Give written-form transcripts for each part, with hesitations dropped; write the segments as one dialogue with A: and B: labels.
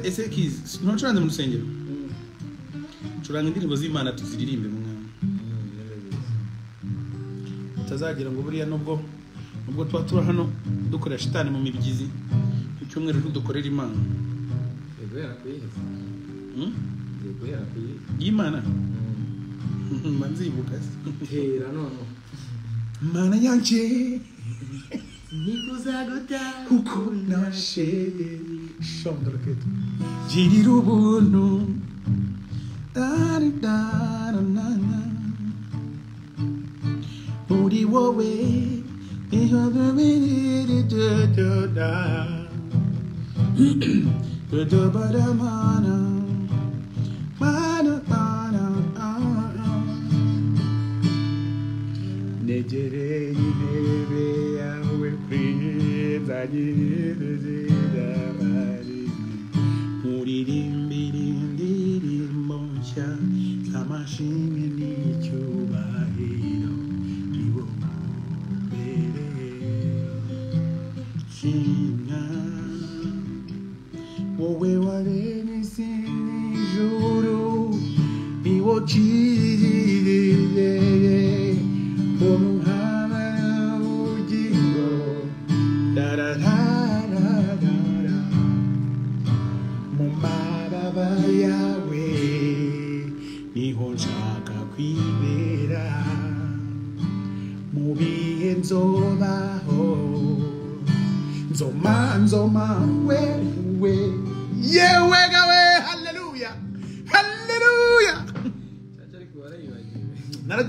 A: ese Kiiz ntucuranze mu rusengero curanga indirimbo z'Imana tuziririmbe mu mwana utazagira ngo buriya nubwo tuba tura hano dukorera Shitani mu mibyizi icyumweru dukorera Imana
B: yego yarakuyiheza yego yarakuyiheza
A: y'Imana manzibuka
B: tera none
A: Mana yanje
B: nikuzaguta
A: uko nashe shondora keto girira ubuntu dari dara nana muri wowe iyo bibiri da do bara mana negereye intebe yawe kwiza nyir'izidabari muririmbire indirimbo nshya z'amashimwe n'icyubahiro iwo mbereye shimwa wowe waremye isi n'ijuru iwo kiririmbye mumababa yawe niho nshaka kwibera mu bihe nzobaho nzoma wewe yewe gawe haleluya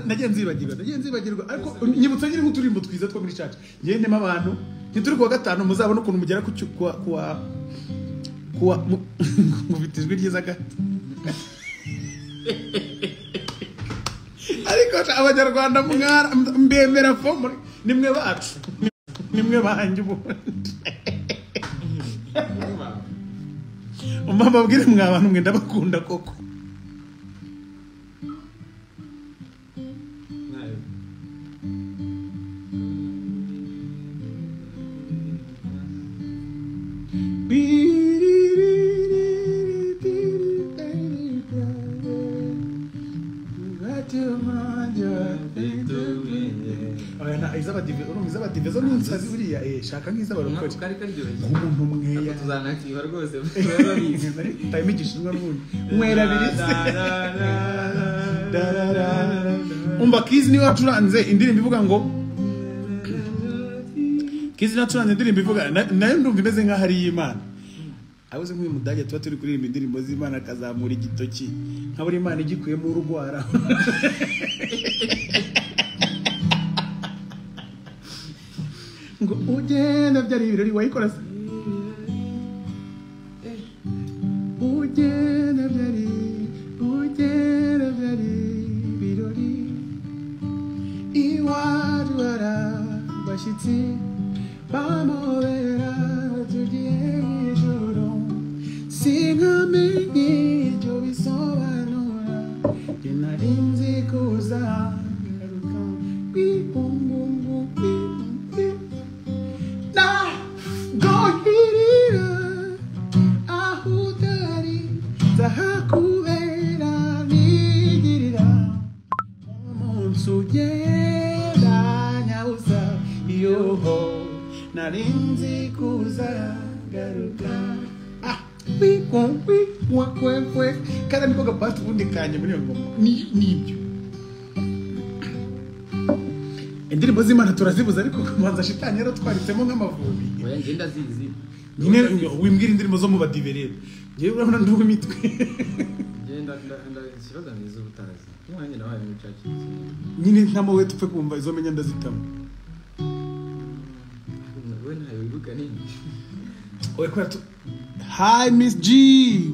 A: nagiye nzibagirwa ariko nyibutsa nyiri nk'uturimbo twiza two muri church ngendemo abantu ntituri kuwa gatanu muzabona ukuntu mugera kuwa mufite ijwi ryiza gato ariko abanyarwanda mbemera fomo nimwe bacu nimwe banjye ubundi umama abwire mwa abantu mwe ndabakunda koko izabadivezo n'insazi buriya shaka nk'iz'abarokore umuntu mweya
B: tuzanakiba rwose babizi
A: time igishinwa n'ubundi mwera birisi umva Kiiz niwe wacuranze indirimbo ivuga ngo Kiiz nacuranze indirimbo ivuga nayo ndumva imeze nk'aho ari y'Imana abuze nk'uyu mudage tuba turi kuririmba indirimbo z'Imana akazamura igitoki nka buri Imana igikuyemo urugwara ngo ugenda byari ibirori wayikora se ugenda byari ibirori iwacu barabashyitsi bamubera tugiye ijoro sinkamenye icyo bisobanura njye nari nzi kuzagaruka gohirira aho utari nzahakubera nigirira umunsi ugenda nyawuza yoho nari nzi kuzagaruka kwe kada niko gapati ubundi kanje muri iyo ngoma nibyo indirimbo z'Imana turazibuza ariko kumanza Shitani yaro twaritsemo nk'amavubi
B: oya ngenda zizi
A: nyine wimbwira indirimbo zo mu badive rero ngiye urabona nduwe imitwe
B: ngenda ikibazo nizo butazi umwanya nawe mu church
A: nyine ntamo we tupfe kumva izo menya ndazitamo
B: we nayo wibuka nini
A: oya kwa hi Miss G,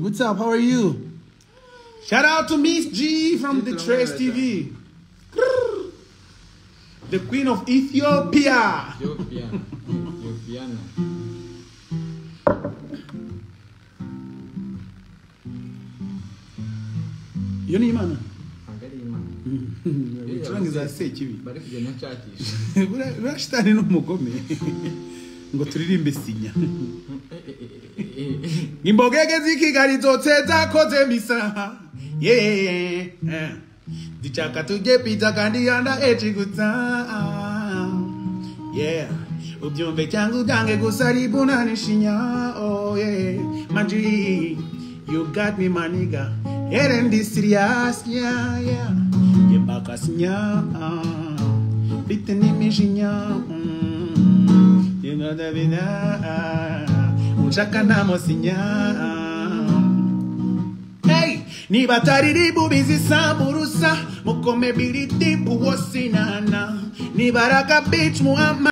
A: what's up, how are you? Shout out to Miss G from the Trace TV, the Queen of Ethiopia.
B: Ethiopiana.
A: Iyo ni Imana.
B: Angari Imana.
A: Turangiza za sekibi
B: bari kugenda nshakisha
A: buriya shitani n'umugome ngo turirimbe sinya imbogege z'ikigali zose zakoze misa zichaka tujye pizza kandi yanda echiguta ubyumve cyangwa ubyange gusa ribuna nishinya oh yeah Manji you got me my nigga and this serious yebaka sinya biteni mishinya yinada bina unshaka namo sinya hey niba tariribu bizisa murusa mukome biriti buwosinana nibaraka bitch muama